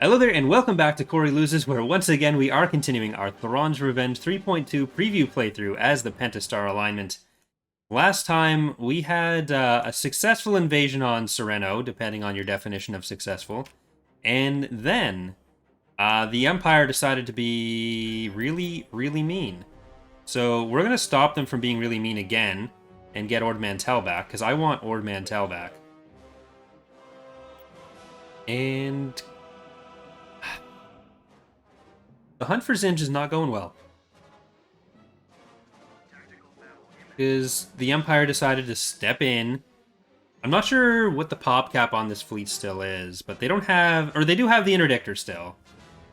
Hello there, and welcome back to Corey Loses, where once again we are continuing our Thrawn's Revenge 3.2 preview playthrough as the Pentastar Alignment. Last time we had a successful invasion on Serenno, depending on your definition of successful, and then the Empire decided to be really, really mean. So we're going to stop them from being really mean again and get Ord Mantell back, because I want Ord Mantell back. And the hunt for Zinj is not going well. Because the Empire decided to step in. I'm not sure what the pop cap on this fleet still is, but they don't have, or they do have the interdictor still.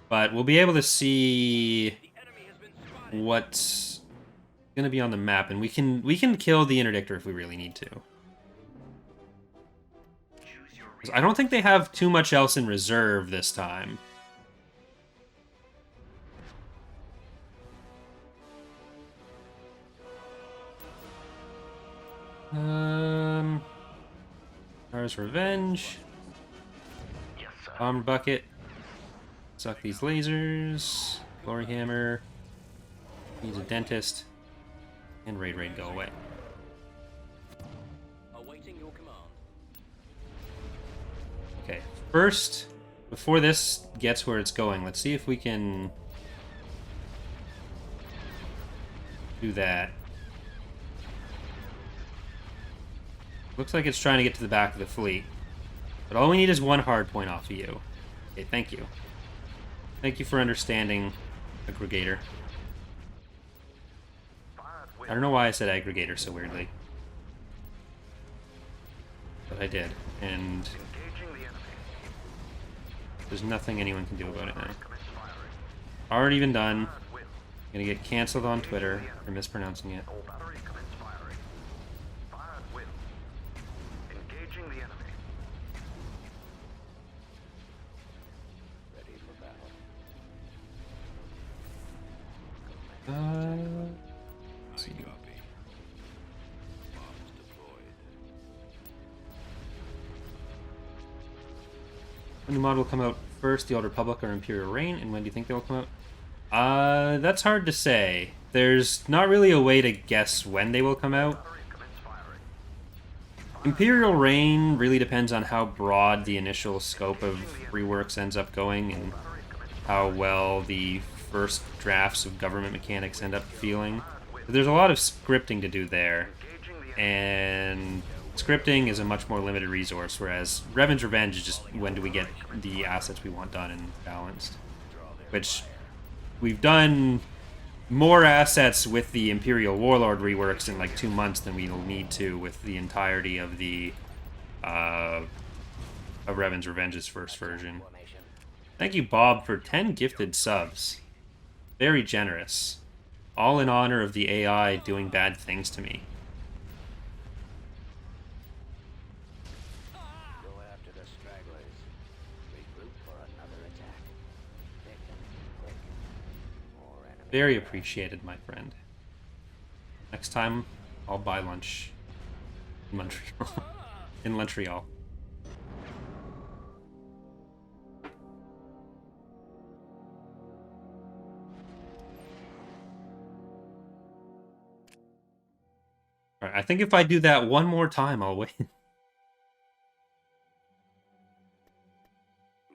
But we'll be able to see what's going to be on the map, and we can kill the interdictor if we really need to. I don't think they have too much else in reserve this time. Ours Revenge. Yes, sir. Bomber Bucket. Suck these lasers. Glory Hammer. Needs a dentist. And Raid go away. Awaiting your command. Okay, first, before this gets where it's going, let's see if we can do that. Looks like it's trying to get to the back of the fleet. But all we need is one hard point off of you. Okay, thank you. Thank you for understanding, Aggregator. I don't know why I said Aggregator so weirdly. But I did, and there's nothing anyone can do about it now. Already been done. Gonna get cancelled on Twitter for mispronouncing it. Let's see. When the mod will come out first, the Old Republic or Imperial Reign, and when do you think they will come out? That's hard to say. There's not really a way to guess when they will come out. Imperial Reign really depends on how broad the initial scope of reworks ends up going and how well the first drafts of government mechanics end up feeling. There's a lot of scripting to do there, and scripting is a much more limited resource, whereas Revan's Revenge is just when do we get the assets we want done and balanced. Which, we've done more assets with the Imperial Warlord reworks in like 2 months than we'll need to with the entirety of the of Revan's Revenge's first version. Thank you, Bob, for 10 gifted subs. Very generous. All in honor of the AI doing bad things to me. Go after the stragglers. Regroup for another attack. Thick and quick. More enemies. Very appreciated, my friend. Next time, I'll buy lunch in Montreal. In Montreal. Alright, I think if I do that one more time, I'll win.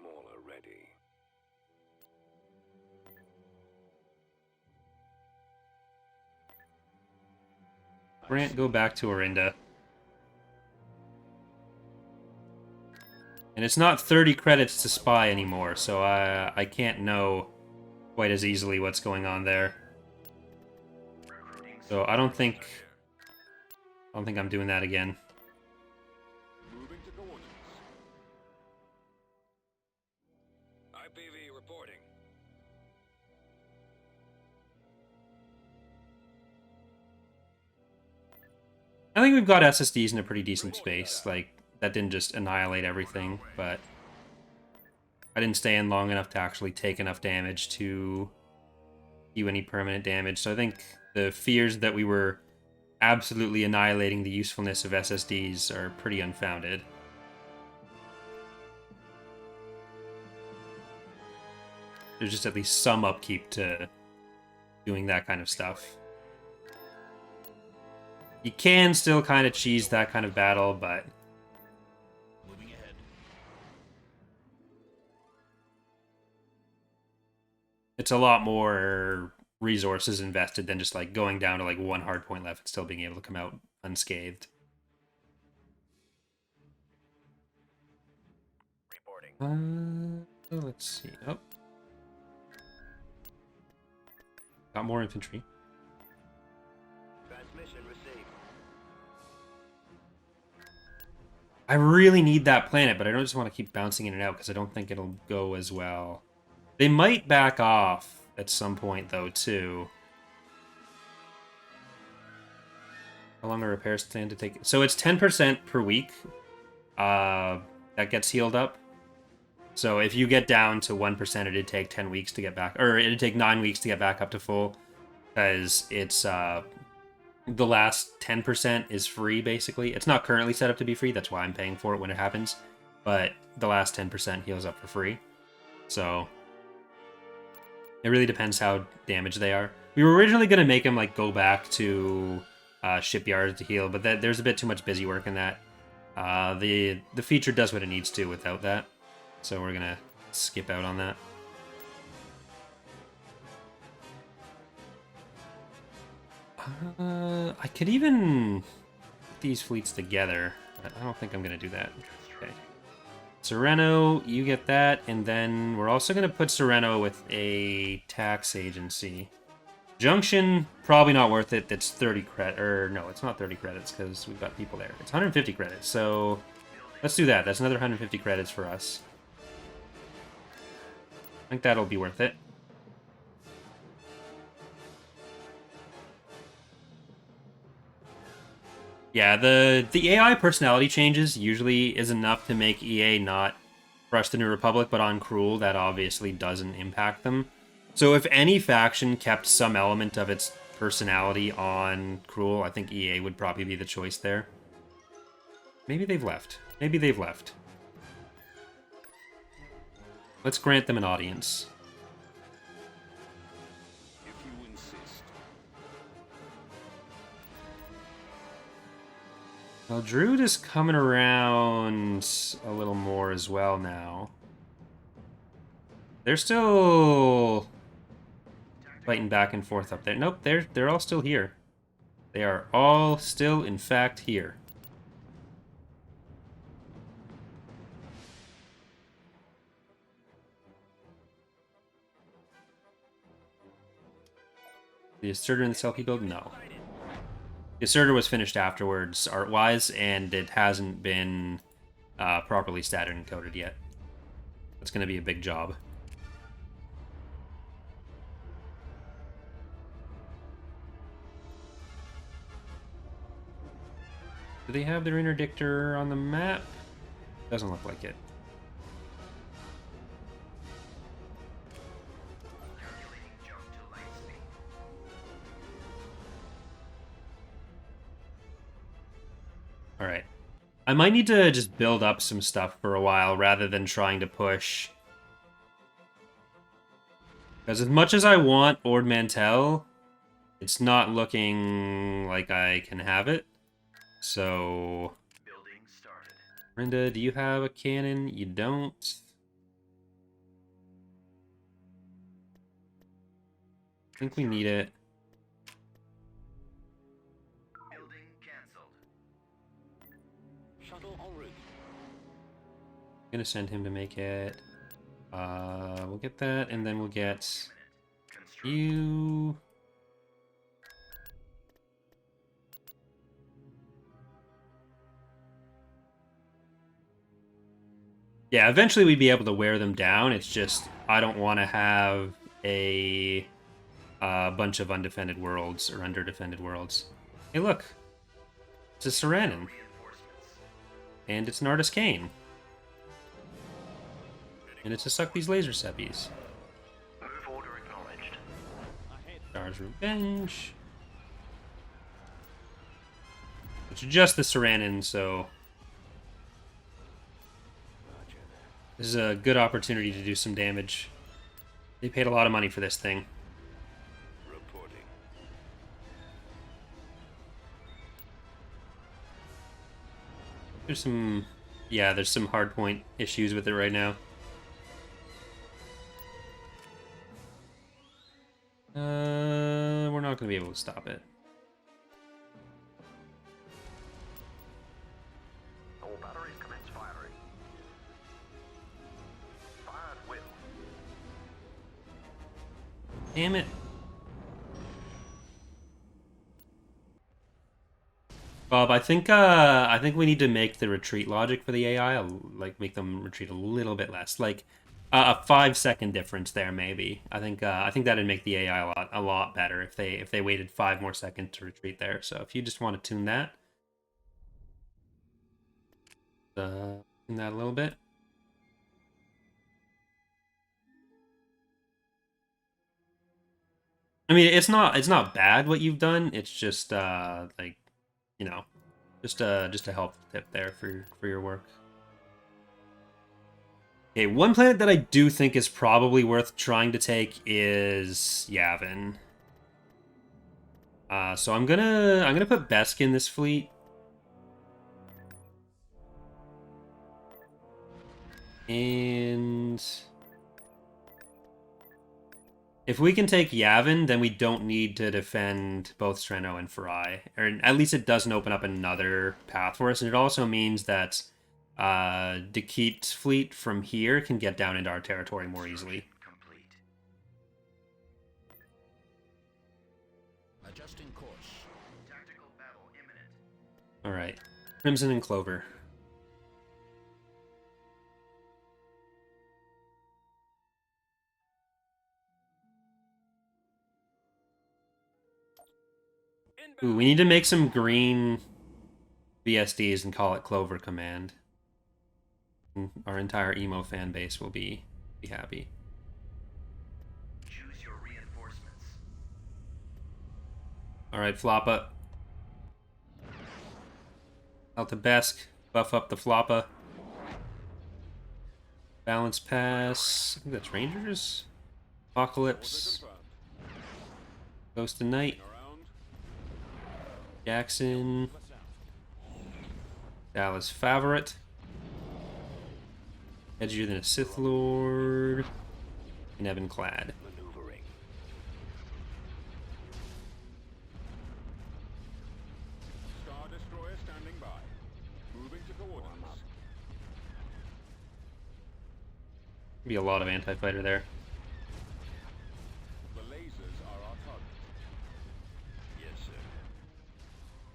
Mauler ready. Grant, go back to Orinda. And it's not 30 credits to spy anymore, so I can't know quite as easily what's going on there. So I don't think I'm doing that again. Moving to coordinates. IPV reporting. I think we've got SSDs in a pretty decent space. Like, that didn't just annihilate everything, but I didn't stay in long enough to actually take enough damage to do any permanent damage. So I think the fears that we were absolutely annihilating the usefulness of SSDs are pretty unfounded. there's just at least some upkeep to doing that kind of stuff. You can still kind of cheese that kind of battle, but Moving ahead. it's a lot more resources invested than just like going down to like one hard point left and still being able to come out unscathed. Reporting. Let's see. Oh, got more infantry. Transmission received. I really need that planet, but I don't just want to keep bouncing in and out because I don't think it'll go as well. They might back off at some point, though, too. How long are repairs stand to take? So it's 10% per week that gets healed up. So if you get down to 1%, it'd take 10 weeks to get back, or it'd take 9 weeks to get back up to full, because it's the last 10% is free, basically. It's not currently set up to be free, that's why I'm paying for it when it happens, but the last 10% heals up for free. So it really depends how damaged they are. We were originally going to make them like go back to shipyards to heal, but there's a bit too much busy work in that. The feature does what it needs to without that, so we're gonna skip out on that. I could even put these fleets together, but I don't think I'm gonna do that. Okay. Serenno, you get that, and then we're also gonna put Serenno with a tax agency. Junction, probably not worth it. That's 30 credit, or no, it's not 30 credits because we've got people there. It's 150 credits, so let's do that. That's another 150 credits for us. I think that'll be worth it. Yeah, the AI personality changes usually is enough to make EA not crush the New Republic, but on Cruel, that obviously doesn't impact them. So if any faction kept some element of its personality on Cruel, I think EA would probably be the choice there. Maybe they've left. Maybe they've left. Let's grant them an audience. If you insist. Well, Druid is coming around a little more as well now. They're still fighting back and forth up there. Nope, they're all still here. They are all still, in fact, here. The Asserter in the Selkie build? No. The Asserter was finished afterwards, art-wise, and it hasn't been properly statted and coded yet. That's going to be a big job. Do they have their interdictor on the map? Doesn't look like it. Alright. I might need to just build up some stuff for a while rather than trying to push. Because as much as I want Ord Mantell, it's not looking like I can have it. So, Brenda, do you have a cannon? You don't. I think we need it. Building cancelled. Shuttle en route. I'm gonna send him to make it. We'll get that, and then we'll get you. Yeah, eventually we'd be able to wear them down. It's just I don't want to have a bunch of undefended worlds or underdefended worlds. Hey, look, it's a Serenno, and it's an Artis Kane, and it's a Suck These Laser Seppies. Move order acknowledged. Star's Revenge. It's just the Serenno, so this is a good opportunity to do some damage. They paid a lot of money for this thing. Reporting. There's some... Yeah, there's some hardpoint issues with it right now. We're not going to be able to stop it. All batteries commence firing. Fired will. Damn it. Bob, I think we need to make the retreat logic for the AI like make them retreat a little bit less, like a 5-second difference there maybe. I think that'd make the AI a lot better if they waited 5 more seconds to retreat there. So if you just want to tune that a little bit. I mean, it's not bad what you've done. It's just like, you know, just a helpful tip there for your work. Okay, one planet that I do think is probably worth trying to take is Yavin. So I'm gonna put Besk in this fleet. And if we can take Yavin, then we don't need to defend both Serenno and Farai. Or at least it doesn't open up another path for us. And it also means that Dekit's fleet from here can get down into our territory more easily. Complete. Adjusting course. Tactical battle imminent. Alright. Crimson and Clover. Ooh, we need to make some green VSDs and call it Clover Command. Our entire emo fan base will be happy. Choose your reinforcements. Alright, Floppa. Out to Besk. Buff up the Floppa. Balance Pass. I think that's Rangers. Apocalypse. Ghost of Night. Jackson. Dallas Favorite. Edgier than a Sith Lord. And Evan Clad. Maneuvering. Star Destroyer standing by. Moving to coordinates. Be a lot of anti-fighter there. The lasers are our target. Yes, sir.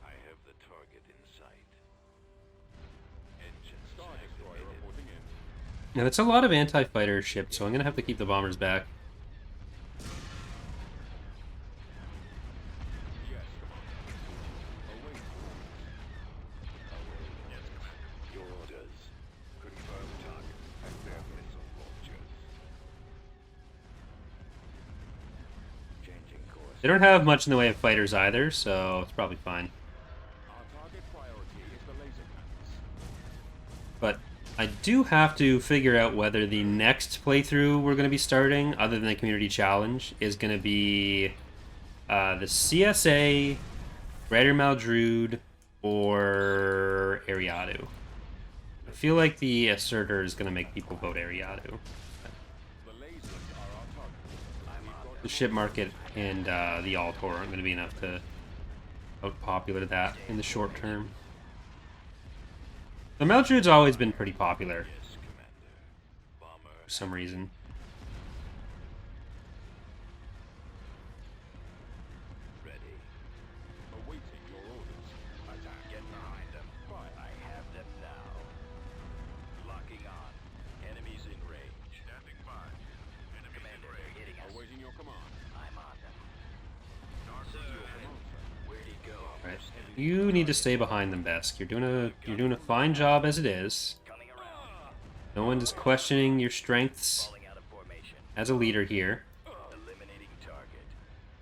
I have the target in sight. Engines Star Destroyer reporting in. Now that's a lot of anti-fighter shipped, so I'm gonna have to keep the bombers back. Yes, Commander. Await. Yes, Commander. Your orders. Confirm target. Active missile launchers. Changing course. They don't have much in the way of fighters either, so it's probably fine. Our target priority is the laser cannons. But I do have to figure out whether the next playthrough we're going to be starting, other than the community challenge, is going to be the CSA, Raider Maldrude, or Ariadu. I feel like the Asserter is going to make people vote Ariadu. The lasers are our target. The ship market and the Altor aren't going to be enough to outpopulate that in the short term. The Maldrude's always been pretty popular Yes, Commander. Bomber. for some reason. Ready. Awaiting your orders. Attack. Get behind them. Fire. I have them now. Locking on. Enemies in range. Standing by. Enemies in range. Hitting us. Awaiting your command. I'm on them. Sir, where'd he go? Right. You need to stay behind them, Besk. You're doing a fine job as it is. Coming around. No one is questioning your strengths Falling out of formation. as a leader here. Eliminating target.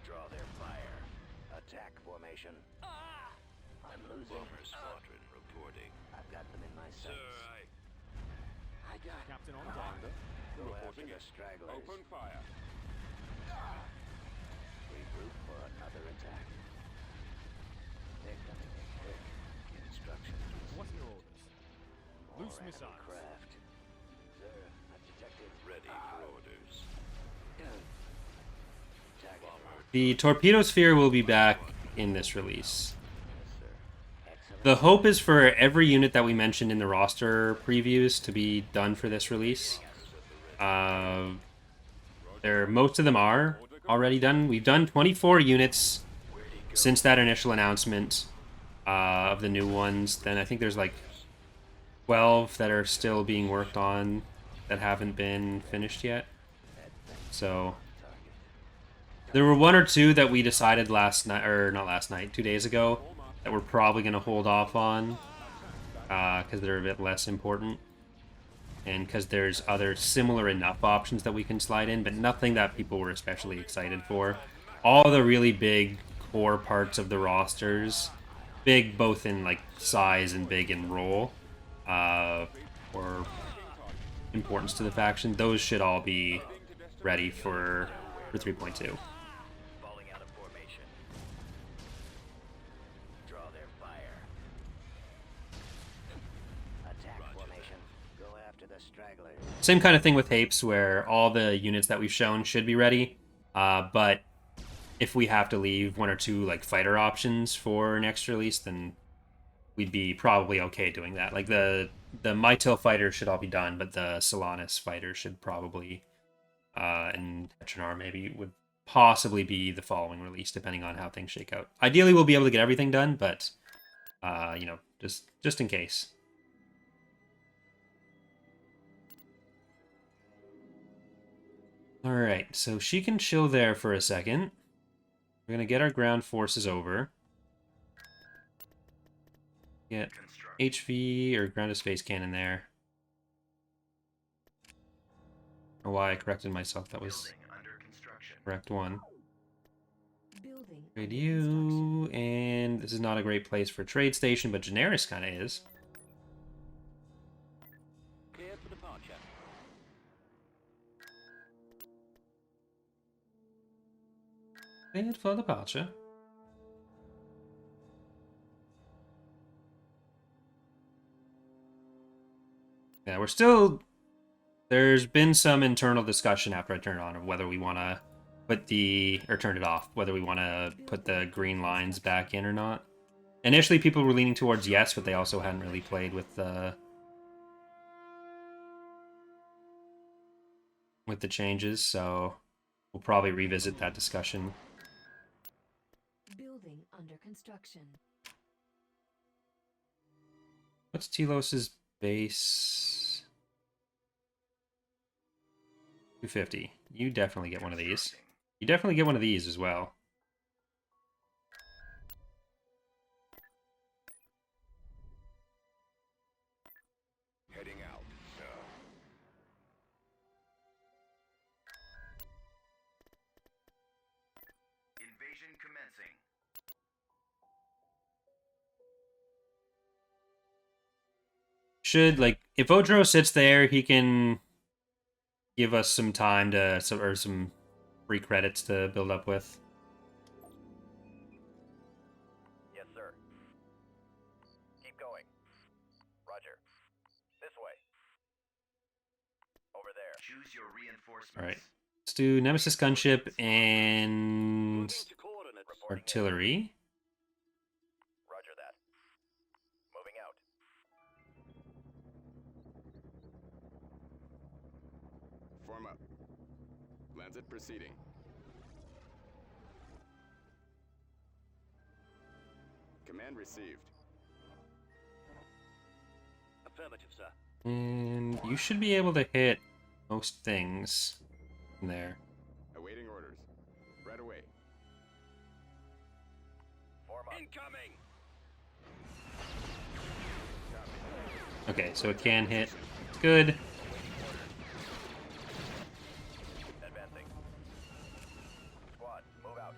Draw their fire. Attack formation. I'm losing. Bomber squadron reporting. I've got them in my Sir, sights. I got Captain on Commander. deck. Go after Reporting the it. stragglers. Open fire. for another attack. They're coming in quick. Instructions received. What are your orders? More Loose enemy missiles. craft. Sir, I've detected. Ready for orders. Target locked. The torpedo sphere will be back in this release. Yes, sir. Excellent. The hope is for every unit that we mentioned in the roster previews to be done for this release. Most of them are already done. We've done 24 units since that initial announcement of the new ones. Then I think there's like 12 that are still being worked on that haven't been finished yet. So there were one or two that we decided last night, or not last night, 2 days ago, that we're probably going to hold off on because they're a bit less important. And because there's other similar enough options that we can slide in, but nothing that people were especially excited for. All the really big core parts of the rosters, big both in like size and big in role, or importance to the faction, those should all be ready for 3.2. Falling out of formation. Draw their fire. Attack formation. Go after the stragglers. Same kind of thing with Hapes, where all the units that we've shown should be ready, but if we have to leave one or two like fighter options for next release, then we'd be probably okay doing that. Like the Mantell fighter should all be done, but the Solanas fighter should probably, and Tetranar maybe would possibly be the following release, depending on how things shake out. Ideally, we'll be able to get everything done, but you know, just in case. All right, so she can chill there for a second. We're gonna get our ground forces over. Get HV or ground to space cannon there. Or why I corrected myself. That was correct one. Trade you, and this is not a great place for a trade station, but Generis kind of is. Clear for departure. Cleared for departure. Yeah, we're still... There's been some internal discussion after I turned it on of whether we want to put the... or turn it off, whether we want to put the green lines back in or not. Initially, people were leaning towards yes, but they also hadn't really played with the changes, so we'll probably revisit that discussion. Building under construction. What's Telos's base? 250. You definitely get one of these. You definitely get one of these as well. Heading out, sir. Invasion commencing. Should, like, if Odro sits there, he can give us some time to, or some free credits to build up with. Yes, sir. Keep going. Roger. This way. Over there. Choose your reinforcements. Alright. Let's do Nemesis Gunship and Moving to coordinates. Reporting in. artillery. Roger that. Moving out. Form up. Lancet proceeding. Command received. Affirmative, sir. And you should be able to hit most things in there. Awaiting orders. Right away. Form up. Incoming! Okay, so it can hit. It's good. Advancing. Squad, move out.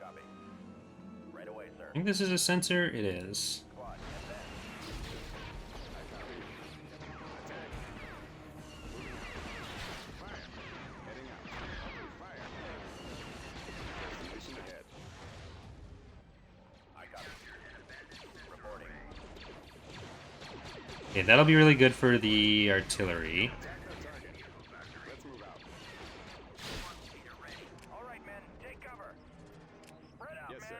Copy. Right away, sir. I think this is a sensor. It is. Squad, advance. Fire! Heading out. Fire! Okay, that'll be really good for the artillery. Let's move out. All right, men, take cover. Spread out, Yes, men. sir.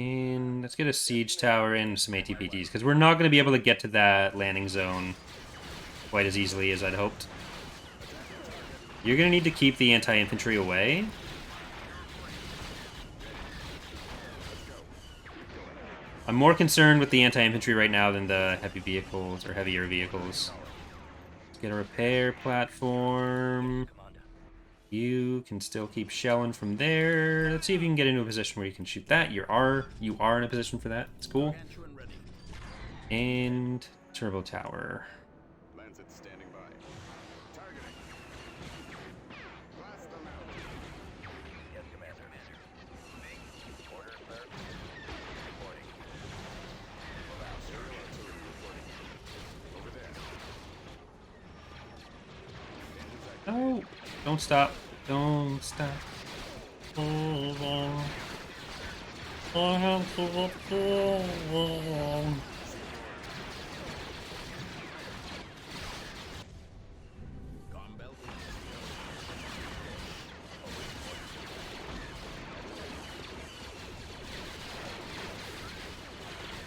And let's get a siege tower and some ATPTs, because we're not going to be able to get to that landing zone quite as easily as I'd hoped. You're going to need to keep the anti-infantry away. I'm more concerned with the anti-infantry right now than the heavy vehicles or heavier vehicles. Let's get a repair platform. You can still keep shelling from there. Let's see if you can get into a position where you can shoot that. You are in a position for that. It's cool. And turbo tower. Lancet standing by. Targeting. Blast them out. Yes, Commander. Moving. Order, sir. Reporting. Move out. Aerial artillery reporting. Over there. Oh, don't stop. Don't stop.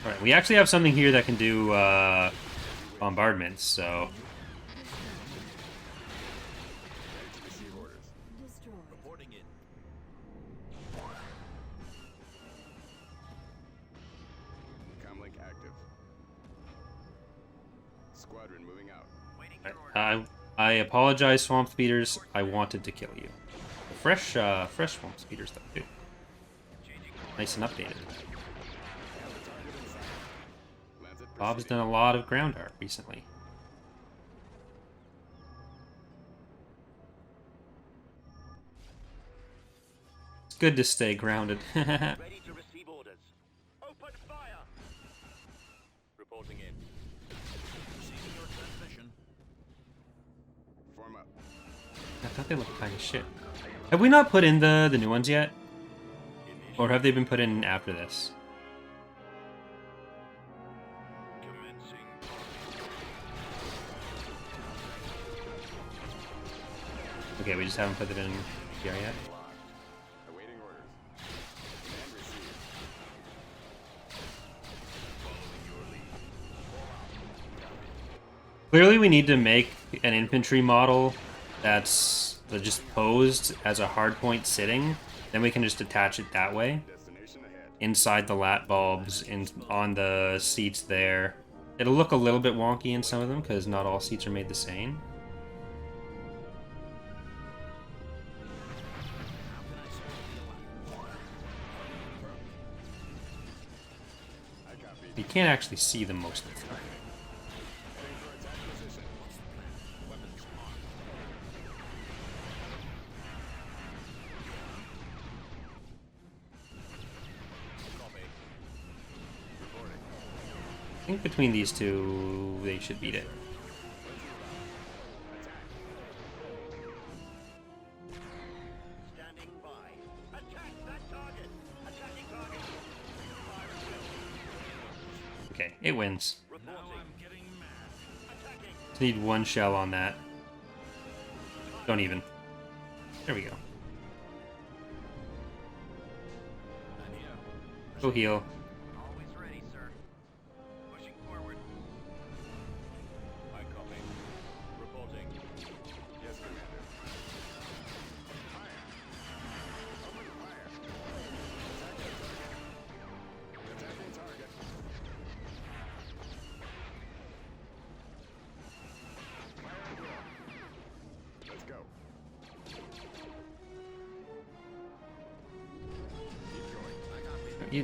Alright, we actually have something here that can do bombardments, so... Receive orders. Reporting in. Comlink active. Squadron moving out. Waiting Alright, for order. I apologize, Swamp Speeders. I wanted to kill you. Fresh Swamp Speeders, though, too. Changing Nice and updated. Lancet Bob's proceeding. done a lot of ground art recently. It's good to stay grounded. Ready to receive orders. Open fire. Reporting in. Receiving your transmission. Form up. I thought they looked kind of shit. Have we not put in the new ones yet? Or have they been put in after this? Commencing. Okay, we just haven't put it in here yet. Locked. Awaiting orders. Command received. Clearly we need to make an infantry model that's just posed as a hardpoint sitting. Then we can just attach it that way. Destination ahead. Inside the lat bulbs, on the seats there. It'll look a little bit wonky in some of them, because not all seats are made the same. I copy. You can't actually see them most of the time. Heading for attack position. Weapons on. Copy. Reporting. I think between these two, they should beat it. Standing by. Attack that target. Attacking target. Fire at will. Okay, it wins. Reporting. Attacking. Just need one shell on that. Don't even. There we go. I'm here. Go heal. Always ready, sir. Pushing forward. I copy. Reporting. Yes, Commander. Fire. Open fire. Attacking target. Fire at will. Let's go. Keep going. I copy. You,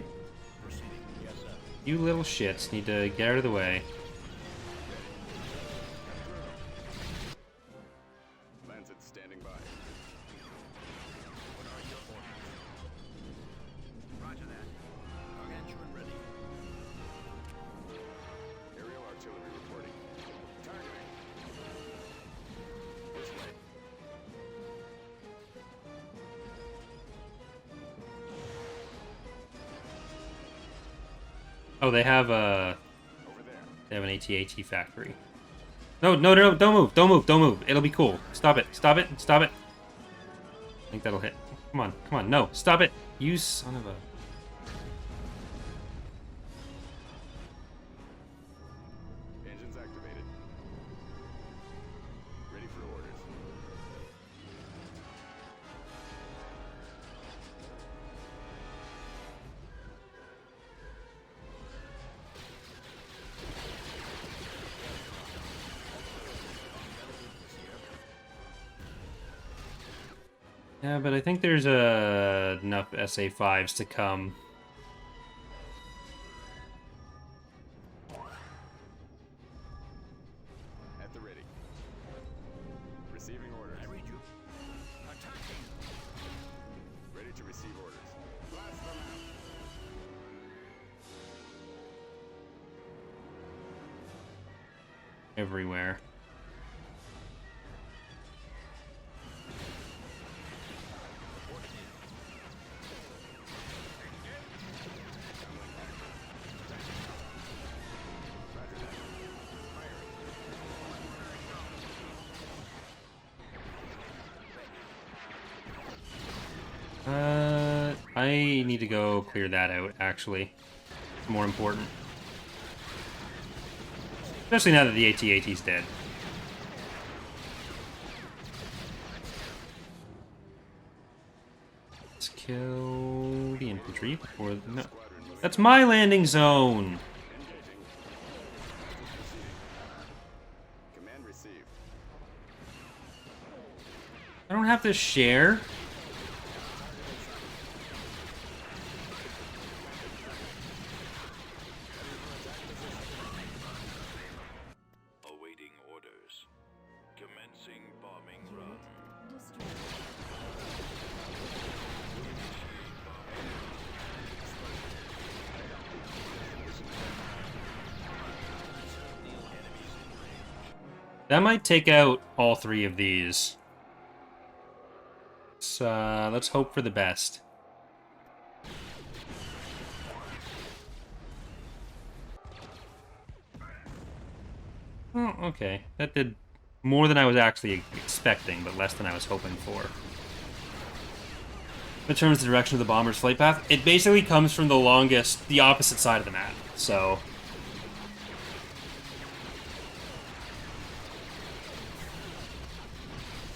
Proceeding. Yes, sir. you little shits need to get out of the way. Lancet standing by. What are your orders? Roger that. Gargantuan ready. Aerial artillery reporting. Targeting. This way. Oh, they have Over there. They have an AT-AT factory. No, no, no, don't move, don't move, don't move. It'll be cool. Stop it, stop it, stop it. I think that'll hit. Come on, no, stop it. You son of a... Engines activated. Ready for orders. Yeah, but I think there's enough SA-5s to come. At the ready. Receiving orders. I read you. Attacking. Ready to receive orders. Blast them out. Everywhere. I need to go clear that out, actually. It's more important. Especially now that the AT-AT's dead. Let's kill the infantry before... No. That's my landing zone! Command received. I don't have to share. Awaiting orders. Commencing bombing run. That might take out all three of these. Let's hope for the best. Oh, okay. That did more than I was actually expecting, but less than I was hoping for. In terms of the direction of the bomber's flight path, it basically comes from the opposite side of the map, so...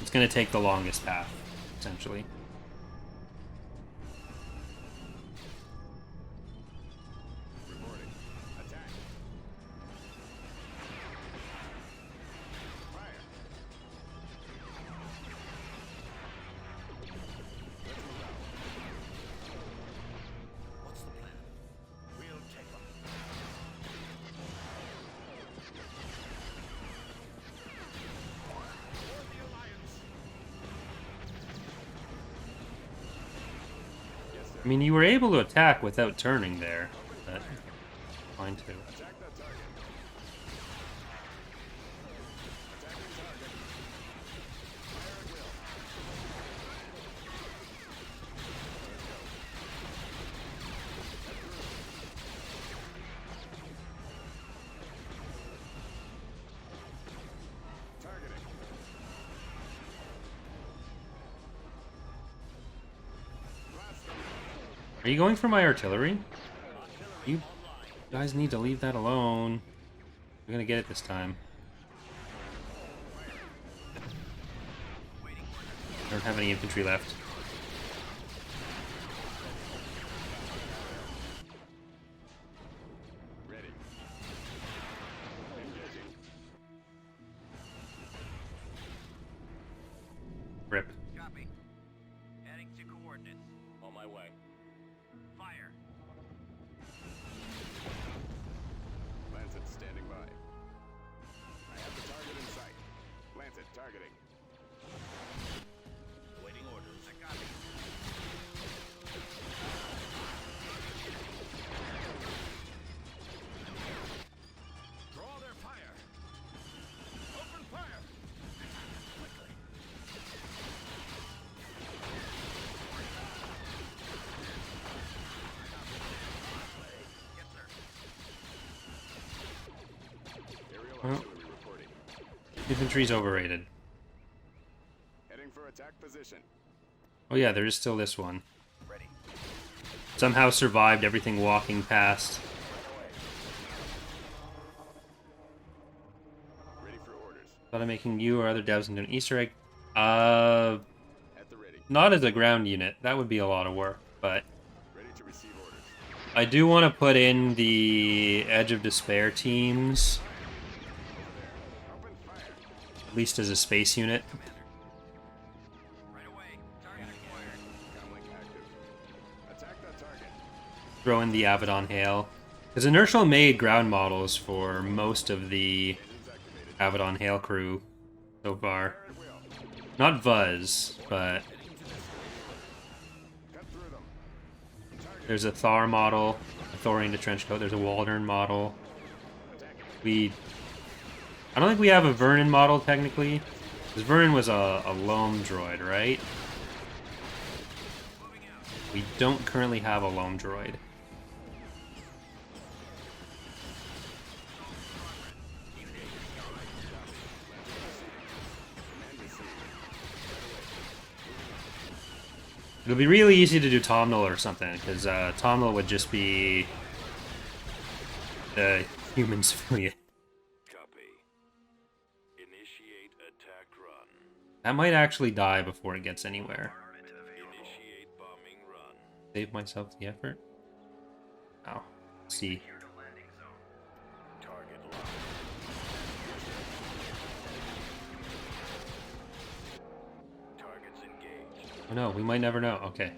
It's gonna take the longest path, essentially. Reporting. Attack. Fire. What's the plan? We'll take them. For the Alliance. Yes, sir. I mean, you were able to attack without turning there, but fine too. Attack that target. Attacking target. Fire at will. Targeting. Blast them. Are you going for my artillery? You guys need to leave that alone. We're gonna get it this time. I don't have any infantry left. Ready. Engaging. Rip. Copy. Heading to coordinates. On my way. Fire. Lancet standing by. I have the target in sight. Lancet targeting. Awaiting orders. I copy. Draw their fire. Open fire. Quickly. Yes, sir. Infantry's overrated. Heading for attack position. Oh yeah, there is still this one. Ready. Somehow survived everything walking past. Ready for orders. Thought of making you or other devs into an Easter egg. At the ready. Not as a ground unit. That would be a lot of work, but Ready to receive orders. I do want to put in the Edge of Despair teams, Open fire. at least as a space unit. Right away. Target acquired. Comlink active. Attack that target. Throw in the Abaddon Hail. Because Inertial made ground models for most of the Engines activated. Abaddon Hail crew so far. Fire at will. Not Vuz, but Cut through them. Target. there's a Thar model, a Thorian to Trenchcoat, there's a Waldern model. Attack. I don't think we have a Vernon model technically. Because Vernon was a Loam droid, right? We don't currently have a Loam droid. It'll be really easy to do Tomnal or something, because Tomnal would just be the human civilian. Copy. Initiate attack run. That might actually die before it gets anywhere. Initiate bombing run. Save myself the effort. Oh, see. Secure the landing zone. Target locked. Targets engaged. Oh no, we might never know. Okay.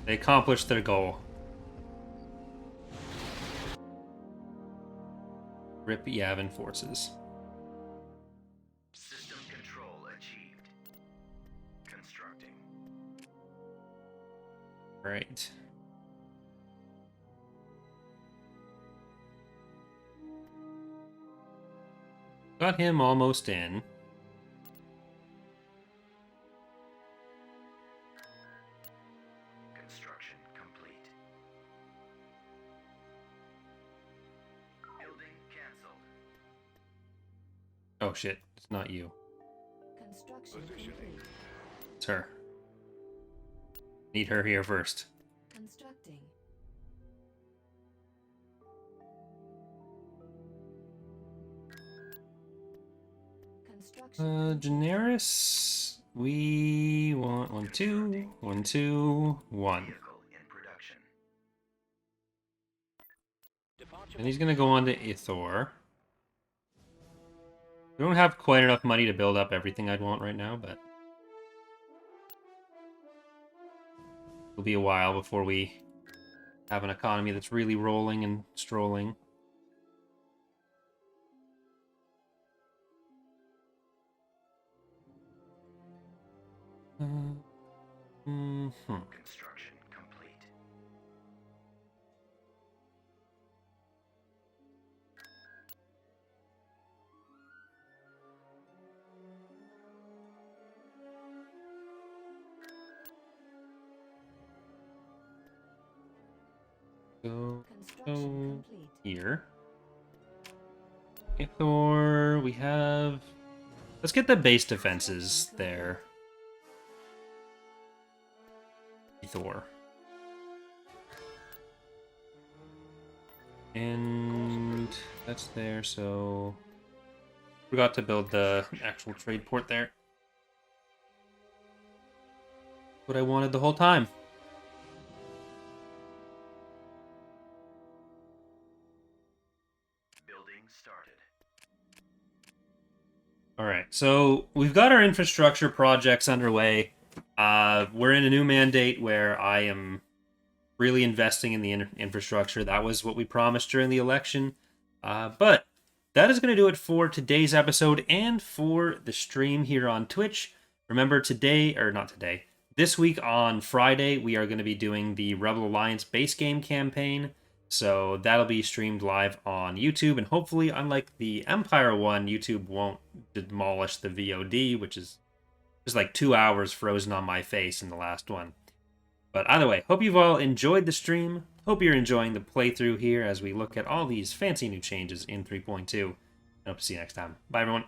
They accomplished their goal. Rip Yavin forces. System control achieved. Constructing. Right. Got him almost in. Construction complete. Building cancelled. Oh shit, it's not you. Construction Positioning. complete. It's her. Need her here first. Constructing. Construction. Daenerys, we want 1, 2, 1, 2, 1. Vehicle in production. Departure. And he's gonna go on to Ithor. We don't have quite enough money to build up everything I'd want right now, but it'll be a while before we have an economy that's really rolling and strolling. Construction complete. Go Construction complete. here. Ithor, we have... Let's get the base defenses there. Ithor. And that's there, so... Forgot to build the actual trade port there. What I wanted the whole time. Building started. Alright, so we've got our infrastructure projects underway. We're in a new mandate where I am really investing in the infrastructure. That was what we promised during the election. But that is going to do it for today's episode and for the stream here on Twitch. Remember this week on Friday, we are going to be doing the Rebel Alliance base game campaign. So that'll be streamed live on YouTube, and hopefully, unlike the Empire one, YouTube won't demolish the VOD, which is just like 2 hours frozen on my face in the last one. But either way, hope you've all enjoyed the stream. Hope you're enjoying the playthrough here as we look at all these fancy new changes in 3.2. And Hope to see you next time. Bye, everyone.